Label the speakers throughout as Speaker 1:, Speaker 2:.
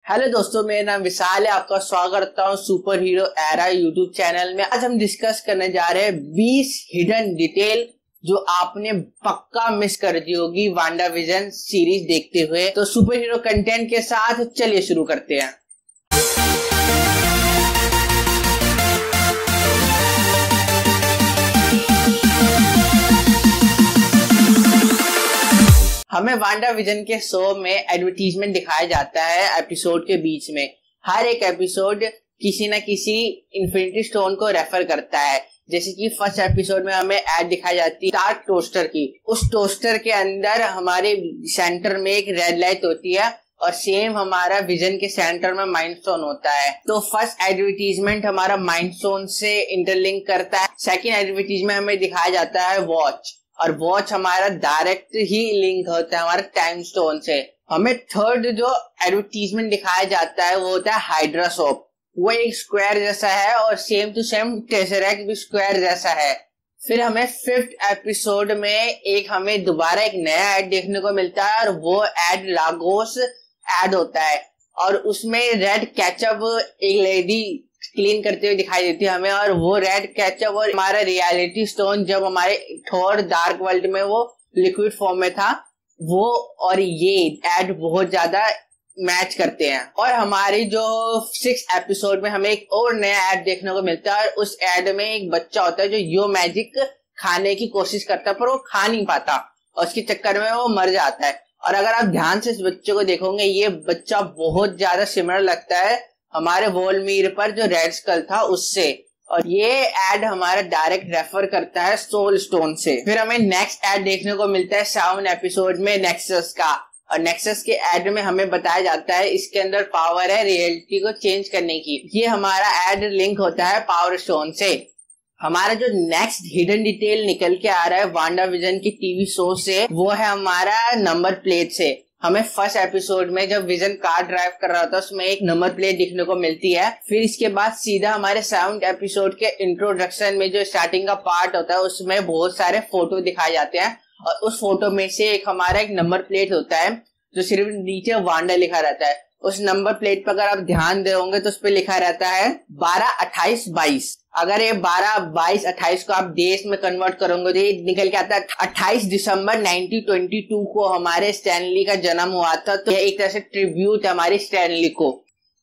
Speaker 1: Hello दोस्तों, मेरा नाम विशाल है। आपका स्वागत करता हूँ super hero era YouTube channel में। आज हम डिस्कस करने जा रहे हैं 20 हिडन डिटेल जो आपने पक्का मिस कर दी होगी वांडा विजन सीरीज देखते हुए। तो सुपर हीरो कंटेंट के साथ चलिए शुरू करते हैं। हमें वांडा विजन के शो में एडवर्टीजमेंट दिखाया जाता है एपिसोड के बीच में। हर एक एपिसोड किसी न किसी इन्फिनिटी स्टोन को रेफर करता है। जैसे कि फर्स्ट एपिसोड में हमें ऐड दिखाई जाती है स्टार्क टोस्टर की। उस टोस्टर के अंदर हमारे सेंटर में एक रेड लाइट होती है और सेम हमारा विजन के सेंटर में माइंड स्टोन होता है। तो फर्स्ट एडवर्टीजमेंट हमारा माइंड स्टोन से इंटरलिंक करता है। सेकेंड एडवर्टीजमेंट हमें दिखाया जाता है वॉच, और वॉच हमारा डायरेक्ट ही लिंक होता है हमारे टाइम स्टोन से। हमें थर्ड जो एडवर्टीजमेंट दिखाया जाता है वो होता है हाइड्रा सोप। वो एक स्क्वायर जैसा है और सेम टू सेम टेसरेक्ट भी स्क्वायर जैसा है। फिर हमें फिफ्थ एपिसोड में हमें दोबारा एक नया ऐड देखने को मिलता है और वो ऐड लागोस ऐड होता है और उसमें रेड केचप एक लेडी क्लीन करते हुए दिखाई देती है हमें। और वो रेड केचप और हमारा रियलिटी स्टोन जब हमारे थॉर डार्क वर्ल्ड में वो लिक्विड फॉर्म में था, वो और ये ऐड बहुत ज्यादा मैच करते हैं। और हमारी जो 6 एपिसोड में हमें एक और नया ऐड देखने को मिलता है और उस ऐड में एक बच्चा होता है जो यो मैजिक खाने की कोशिश करता है पर वो खा नहीं पाता और उसके चक्कर में वो मर जाता है। और अगर आप ध्यान से इस बच्चे को देखोगे, ये बच्चा बहुत ज्यादा सिमिलर लगता है हमारे वोल्मीर पर जो रेड स्कल था उससे। और ये ऐड हमारा डायरेक्ट रेफर करता है सोल स्टोन से। फिर हमें नेक्स्ट ऐड देखने को मिलता है 7 एपिसोड में नेक्सस का। और नेक्सस के ऐड में हमें बताया जाता है इसके अंदर पावर है रियलिटी को चेंज करने की। ये हमारा ऐड लिंक होता है पावर स्टोन से। हमारा जो नेक्स्ट हिडन डिटेल निकल के आ रहा है वांडा विजन की टीवी शो से, वो है हमारा नंबर प्लेट से। हमें फर्स्ट एपिसोड में जब विजन कार ड्राइव कर रहा था उसमें एक नंबर प्लेट दिखने को मिलती है। फिर इसके बाद सीधा हमारे 7 एपिसोड के इंट्रोडक्शन में जो स्टार्टिंग का पार्ट होता है उसमें बहुत सारे फोटो दिखाए जाते हैं और उस फोटो में से एक हमारा एक नंबर प्लेट होता है जो सिर्फ नीचे वांडा लिखा रहता है। उस नंबर प्लेट पर अगर आप ध्यान दोगे तो उस पर लिखा रहता है 12, 28, 22। अगर ये 12, 22, 28 को आप देश में कन्वर्ट करोगे तो ये निकल के आता है 28 दिसंबर 1922 को हमारे स्टैनली का जन्म हुआ था। तो ये एक तरह से ट्रिब्यूट है हमारी स्टैनली को।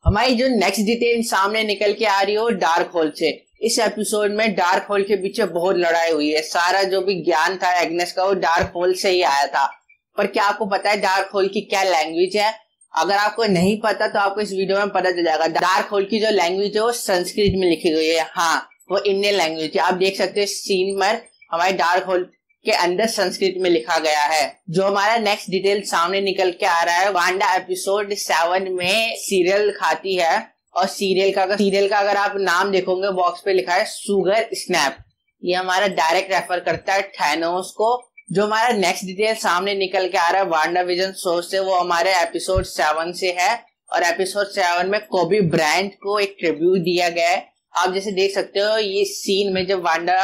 Speaker 1: हमारी जो नेक्स्ट डिटेल सामने निकल के आ रही हो डार्क होल से। इस एपिसोड में डार्क होल के पीछे बहुत लड़ाई हुई है। सारा जो भी ज्ञान था एग्नेस का वो डार्क होल से ही आया था। पर क्या आपको पता है डार्क होल की क्या लैंग्वेज है? अगर आपको नहीं पता तो आपको इस वीडियो में पता चल जाएगा। डार्क होल की जो लैंग्वेज है वो संस्कृत में लिखी गई है। हाँ, वो इंडियन लैंग्वेज है। आप देख सकते हैं सीन में हमारे डार्क होल के अंदर संस्कृत में लिखा गया है। जो हमारा नेक्स्ट डिटेल सामने निकल के आ रहा है, वांडा एपिसोड 7 में सीरियल खाती है और सीरियल का अगर आप नाम देखोगे बॉक्स पे लिखा है सुगर स्नैप। ये हमारा डायरेक्ट रेफर करता है थैनोस को। जो हमारा नेक्स्ट डिटेल सामने निकल के आ रहा है वांडा विजन शो से, वो हमारे एपिसोड 7 से है। और एपिसोड 7 में कोबी ब्रायंट को एक ट्रिब्यूट दिया गया है। आप जैसे देख सकते हो ये सीन में जब वांडा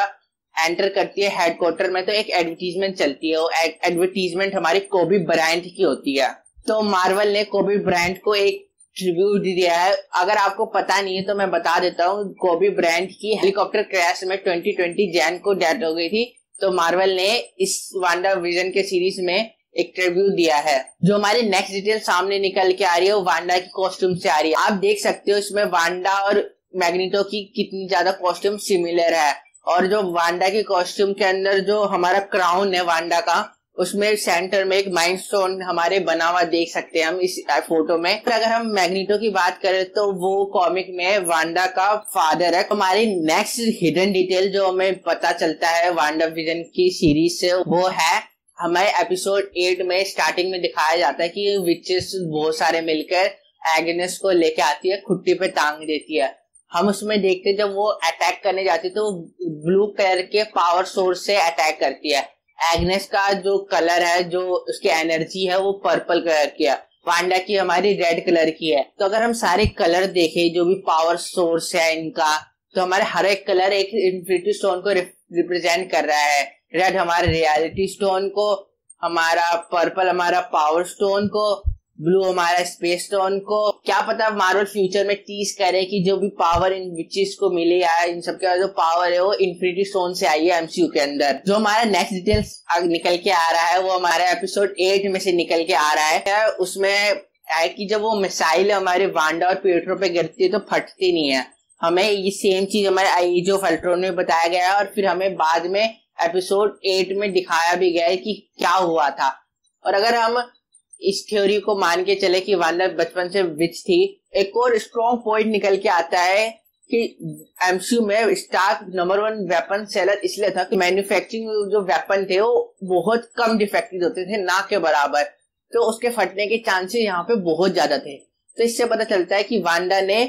Speaker 1: एंटर करती है हेडक्वार्टर में तो एक एडवर्टीजमेंट चलती है। वो एडवर्टीजमेंट हमारी कोबी ब्रायंट की होती है। तो मार्वल ने कोबी ब्रायंट को एक ट्रिब्यूट दिया है। अगर आपको पता नहीं है तो मैं बता देता हूँ, कोबी ब्रायंट की हेलीकॉप्टर क्रैश में 2020 जैन को डेथ हो गई थी। तो मार्वल ने इस वांडा विजन के सीरीज में एक ट्रिब्यूट दिया है। जो हमारी नेक्स्ट डिटेल सामने निकल के आ रही है वो वांडा की कॉस्ट्यूम से आ रही है। आप देख सकते हो इसमें वांडा और मैग्नीटो की कितनी ज्यादा कॉस्ट्यूम सिमिलर है। और जो वांडा की कॉस्ट्यूम के अंदर जो हमारा क्राउन है वांडा का, उसमें सेंटर में एक माइंड स्टोन हमारे बना हुआ देख सकते हैं हम इस फोटो में। अगर हम मैग्नीटो की बात करें तो वो कॉमिक में वांडा का फादर है। हमारी नेक्स्ट हिडन डिटेल जो हमें पता चलता है वांडा विजन की सीरीज से, वो है हमारे एपिसोड 8 में स्टार्टिंग में दिखाया जाता है कि विचेस बहुत सारे मिलकर एग्नेस को लेके आती है, खुट्टी पे टांग देती है। हम उसमें देखते जब वो अटैक करने जाती है तो ब्लू कलर के पावर सोर्स से अटैक करती है। एग्नेस का जो कलर है, जो उसकी एनर्जी है, वो पर्पल कलर की है। वांडा की हमारी रेड कलर की है। तो अगर हम सारे कलर देखें जो भी पावर सोर्स है इनका, तो हमारे हर एक कलर एक इन्फिनिटी स्टोन को रिप्रेजेंट कर रहा है। रेड हमारे रियलिटी स्टोन को, हमारा पर्पल हमारा पावर स्टोन को, ब्लू हमारा स्पेस स्टोन को। क्या पता मार्वल फ्यूचर में टीज करे कि जो भी पावर इन विचेस को मिली है, इन सबके जो पावर है वो इन्फिनिटी स्टोन से आई है एमसीयू के अंदर। जो हमारा नेक्स्ट डिटेल्स निकल के आ रहा है वो हमारे एपिसोड 8 में से निकल के आ रहा है। उसमें है कि जब वो मिसाइल हमारे वांडा और पीटरो पे गिरती है तो फटती नहीं है। हमें ये सेम चीज हमारे एज ऑफ अल्ट्रॉन में बताया गया है और फिर हमें बाद में एपिसोड 8 में दिखाया भी गया है कि क्या हुआ था। और अगर हम इस थ्योरी को मान के चले कि वांडा बचपन से विच थी, एक और स्ट्रॉन्ग पॉइंट निकल के आता है कि एमसीयू में स्टार्क नंबर 1 वेपन सेलर इसलिए था कि मैन्युफैक्चरिंग जो वेपन थे वो बहुत कम डिफेक्टिव होते थे, ना के बराबर, तो उसके फटने के चांसेस यहाँ पे बहुत ज्यादा थे। तो इससे पता चलता है कि वांडा ने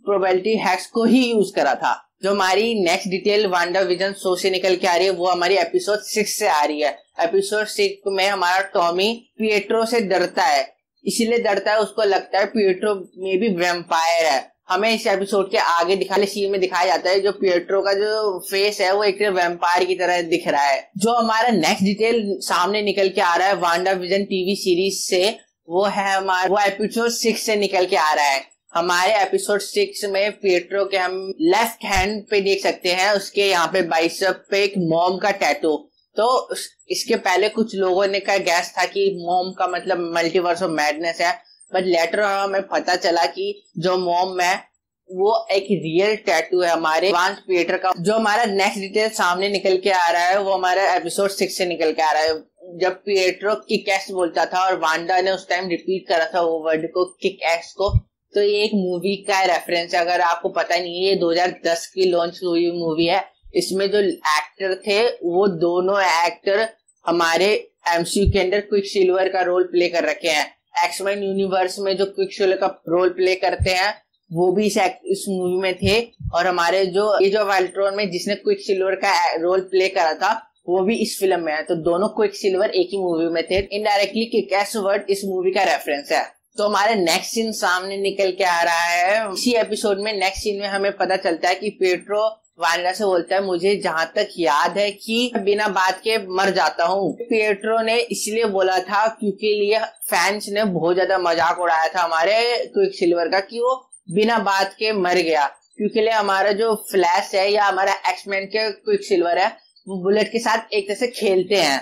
Speaker 1: प्रोबेबिलिटी हैक्स को ही यूज करा था। जो हमारी next detail Wanda vision show से निकल के आ रही है वो हमारी एपिसोड 6 से आ रही है। एपिसोड 6 में हमारा टॉमी पिएट्रो से डरता है, इसीलिए डरता है, उसको लगता है पिएट्रो में भी वैम्पायर है। हमें इस एपिसोड के आगे दिखाने सीन में दिखाया जाता है जो पिएट्रो का जो फेस है वो एक वैम्पायर की तरह दिख रहा है। जो हमारा नेक्स्ट डिटेल सामने निकल के आ रहा है वांडा विजन टीवी सीरीज से वो है हमारा वो एपिसोड 6 से निकल के आ रहा है। हमारे एपिसोड 6 में पिएट्रो के हम लेफ्ट हैंड पे देख सकते हैं उसके यहाँ पे बाइसेप पे एक मॉम का टैटू। तो इसके पहले कुछ लोगों ने का गैस था कि मॉम का मतलब मल्टीवर्स ऑफ मैडनेस है, बट लेटर हमें पता चला कि जो मॉम है वो एक रियल टैटू है हमारे वांस पिएटर का। जो हमारा नेक्स्ट डिटेल सामने निकल के आ रहा है वो हमारा एपिसोड 6 से निकल के आ रहा है। जब पिएट्रो किक एस बोलता था और वांडा ने उस टाइम रिपीट करा था वो वर्ड को, किक एस को, तो ये एक मूवी का रेफरेंस है। अगर आपको पता नहीं है, ये 2010 की लॉन्च हुई मूवी है। इसमें जो एक्टर थे वो दोनों एक्टर हमारे एमसीयू के अंदर क्विक सिल्वर का रोल प्ले कर रखे हैं। एक्समैन यूनिवर्स में जो क्विक सिल्वर का रोल प्ले करते हैं वो भी इस मूवी में थे, और हमारे जो एज ऑफ अल्ट्रॉन में जिसने क्विक सिल्वर का रोल प्ले करा था वो भी इस फिल्म में है। तो दोनों क्विक सिल्वर एक ही मूवी में थे। इनडायरेक्टली किक-एस वर्ड इस मूवी का रेफरेंस है। तो हमारे नेक्स्ट सीन सामने निकल के आ रहा है। इसी एपिसोड में नेक्स्ट सीन में हमें पता चलता है कि पिएट्रो वांडा से बोलता है मुझे जहां तक याद है कि बिना बात के मर जाता हूँ। पिएट्रो ने इसलिए बोला था क्योंकि लिए फैंस ने बहुत ज्यादा मजाक उड़ाया था हमारे क्विक सिल्वर का कि वो बिना बात के मर गया, क्योंकि लिए हमारा जो फ्लैश है या हमारा एक्समैन के क्विक सिल्वर है वो बुलेट के साथ एक तरह से खेलते हैं,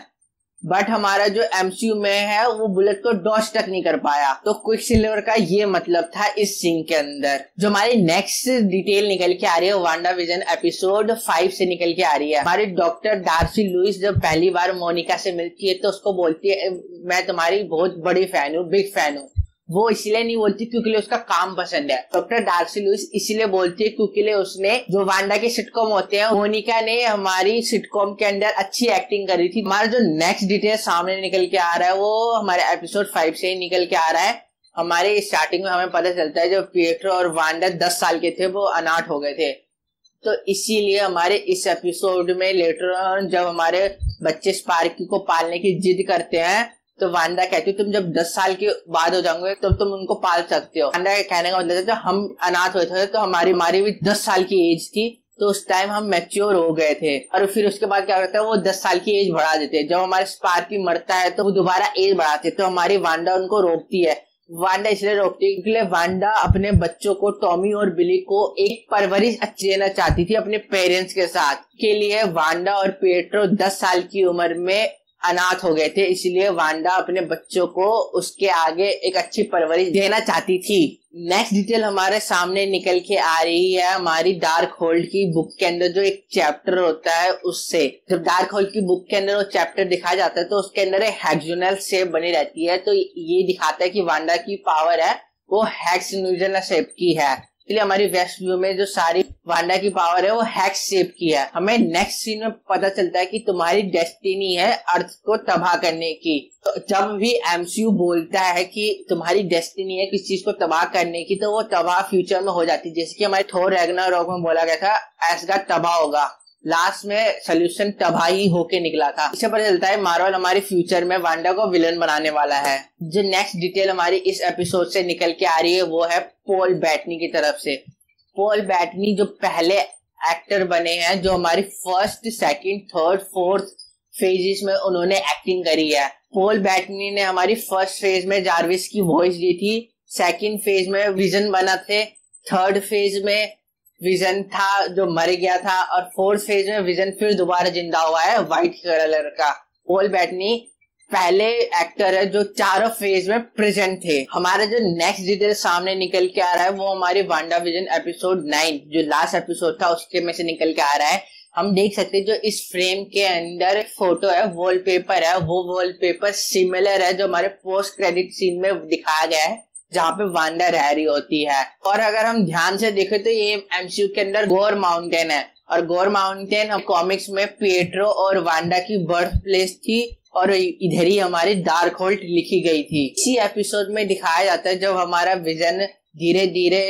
Speaker 1: बट हमारा जो एमसीयू में है वो बुलेट को डॉज तक नहीं कर पाया। तो क्विक सिल्वर का ये मतलब था इस सीन के अंदर। जो हमारी नेक्स्ट डिटेल निकल के आ रही है वांडा विजन एपिसोड 5 से निकल के आ रही है। हमारी डॉक्टर डार्सी लुइस जब पहली बार मोनिका से मिलती है तो उसको बोलती है मैं तुम्हारी बहुत बड़ी फैन हूँ, बिग फैन हूँ। वो इसलिए नहीं बोलती क्योंकि उसका काम पसंद है। डॉक्टर डार्सी लुइस इसलिए बोलती है क्योंकि उसने जो वांडा के सिटकॉम होते हैं, मोनिका ने हमारी सिटकॉम के अंदर अच्छी एक्टिंग करी थी। हमारा जो नेक्स्ट डिटेल सामने निकल के आ रहा है वो हमारे एपिसोड 5 से ही निकल के आ रहा है। हमारे स्टार्टिंग में हमें पता चलता है जब पिएट्रो और वांडा 10 साल के थे वो अनाथ हो गए थे। तो इसीलिए हमारे इस एपिसोड में लेटर जब हमारे बच्चे स्पार्की को पालने की जिद करते हैं तो वांडा कहती है तुम जब 10 साल के बाद हो जाओगे तब तुम उनको पाल सकते हो। वांडा कहने का मतलब है जब हम अनाथ हुए थे तो हमारी भी 10 साल की एज थी, तो उस टाइम हम मैच्योर हो गए थे। और फिर उसके बाद क्या करता है वो 10 साल की एज बढ़ा देते हैं। जब हमारे स्पार्की मरता है तो वो दोबारा एज बढ़ाते, तो हमारी वांडा उनको रोकती है। वांडा इसलिए रोकती है क्योंकि वांडा अपने बच्चों को टॉमी और बिली को एक परवरिश अच्छी देना चाहती थी अपने पेरेंट्स के साथ। के लिए वांडा और पिएट्रो 10 साल की उम्र में अनाथ हो गए थे, इसलिए वांडा अपने बच्चों को उसके आगे एक अच्छी परवरिश देना चाहती थी। नेक्स्ट डिटेल हमारे सामने निकल के आ रही है हमारी डार्क होल्ड की बुक के अंदर जो एक चैप्टर होता है उससे। जब डार्क होल्ड की बुक के अंदर वो चैप्टर दिखाया जाता है तो उसके अंदर एक हेक्सागोनल शेप बनी रहती है। तो ये दिखाता है कि वांडा की पावर है वो हेक्सागोनल शेप की है। इसलिए हमारी वेस्ट व्यू में जो सारी वांडा की पावर है वो हेक्स शेप की है। हमें नेक्स्ट सीन में पता चलता है कि तुम्हारी डेस्टिनी है अर्थ को तबाह करने की। तो जब भी एमसीयू बोलता है कि तुम्हारी डेस्टिनी है किसी चीज को तबाह करने की, तो वो तबाह फ्यूचर में हो जाती है। जैसे कि हमारे थोर रैग्नारोक में बोला गया था एसगार्ड तबाह होगा, लास्ट में सोल्यूशन तबाही होके निकला था। इससे पता चलता है मार्वल हमारे फ्यूचर में वांडा को विलन बनाने वाला है। जो नेक्स्ट डिटेल हमारी इस एपिसोड से निकल के आ रही है वो है पॉल बेटनी की तरफ से। पॉल बेटनी जो पहले एक्टर बने हैं जो हमारी first, second, third, fourth phases में उन्होंने एक्टिंग करी है। पॉल बेटनी ने हमारी फर्स्ट फेज में जारविस की वॉइस दी थी, सेकंड फेज में विजन बना थे, थर्ड फेज में विजन था जो मर गया था, और फोर्थ फेज में विजन फिर दोबारा जिंदा हुआ है व्हाइट कलर का। पॉल बेटनी पहले एक्टर है जो चारों फेज में प्रेजेंट थे। हमारा जो नेक्स्ट डिटेल सामने निकल के आ रहा है वो हमारी वांडा विजन एपिसोड 9 जो लास्ट एपिसोड था उसके में से निकल के आ रहा है। हम देख सकते हैं जो इस फ्रेम के अंदर फोटो है, वॉलपेपर है, वो वॉलपेपर सिमिलर है जो हमारे पोस्ट क्रेडिट सीन में दिखाया गया है जहाँ पे वांडा रह रही होती है। और अगर हम ध्यान से देखें तो ये एमसीयू के अंदर गोर माउंटेन है, और गोर माउंटेन कॉमिक्स में पिएट्रो और वांडा की बर्थ प्लेस थी, और इधर ही हमारी डार्क होल्ड लिखी गई थी। इसी एपिसोड में दिखाया जाता है जब हमारा विजन धीरे धीरे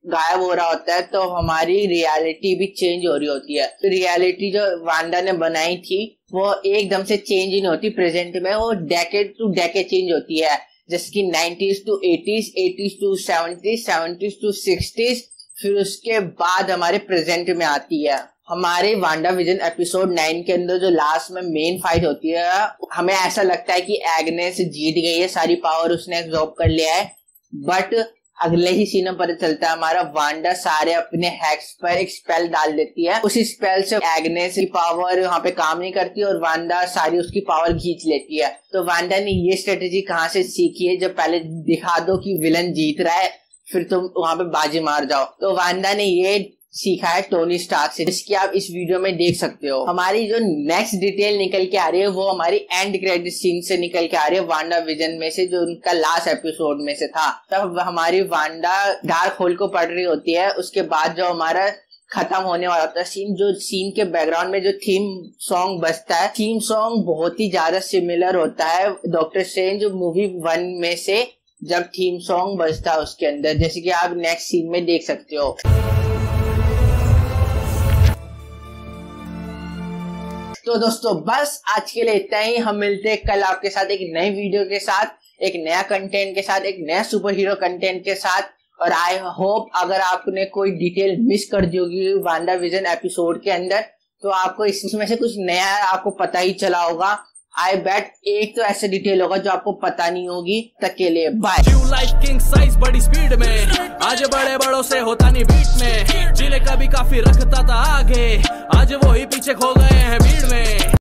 Speaker 1: गायब हो रहा होता है तो हमारी रियलिटी भी चेंज हो रही होती है। तो रियलिटी जो वांडा ने बनाई थी वो एकदम से चेंज नहीं होती प्रेजेंट में, वो डेकेड टू डेकेड चेंज होती है, जैसे कि 90s to 80s, 80s to 70s, 70s to 60s, फिर उसके बाद हमारे प्रेजेंट में आती है। हमारे वांडा विजन एपिसोड 9 के अंदर जो लास्ट में मेन फाइट होती है, हमें ऐसा लगता है कि एग्नेस जीत गई है, सारी पावर उसने एब्जॉर्ब कर लिया है, बट अगले ही सीन में पता चलता है हमारा वांडा सारे अपने हैक्स पर एक स्पेल डाल देती है। उसी स्पेल से एग्नेस की पावर वहाँ पे काम नहीं करती और वांडा सारी उसकी पावर खींच लेती है। तो वांडा ने ये स्ट्रेटेजी कहाँ से सीखी है, जब पहले दिखा दो कि विलन जीत रहा है फिर तुम वहाँ पे बाजी मार जाओ। तो वांडा ने ये सीखा है टोनी स्टार्क से, जिसकी आप इस वीडियो में देख सकते हो। हमारी जो नेक्स्ट डिटेल निकल के आ रही है वो हमारी एंड क्रेडिट सीन से निकल के आ रही है वांडा विजन में से, जो उनका लास्ट एपिसोड में से था। तब हमारी वांडा डार्क होल को पढ़ रही होती है, उसके बाद जो हमारा खत्म होने वाला होता है सीन, जो सीन के बैकग्राउंड में जो थीम सॉन्ग बजता है, थीम सॉन्ग बहुत ही ज्यादा सिमिलर होता है डॉक्टर स्ट्रेंज मूवी 1 में से जब थीम सॉन्ग बजता है उसके अंदर, जैसे कि आप नेक्स्ट सीन में देख सकते हो। तो दोस्तों बस आज के लिए इतना ही। हम मिलते हैं कल आपके साथ एक नई वीडियो के साथ, एक नया कंटेंट के साथ, एक नया सुपर हीरो कंटेंट के साथ। और आई होप अगर आपने कोई डिटेल मिस कर दी होगी वांडा विजन एपिसोड के अंदर तो आपको इसमें से कुछ नया आपको पता ही चला होगा। आई बेट एक तो ऐसे डिटेल होगा जो आपको पता नहीं होगी। तक के लिए बाय।
Speaker 2: लाइफ किंग साइज बड़ी स्पीड में, आज बड़े बड़ों से होता नहीं बीट में, जिन्हें कभी काफी रखता था आगे आज वो ही पीछे खो गए हैं भीड़ में।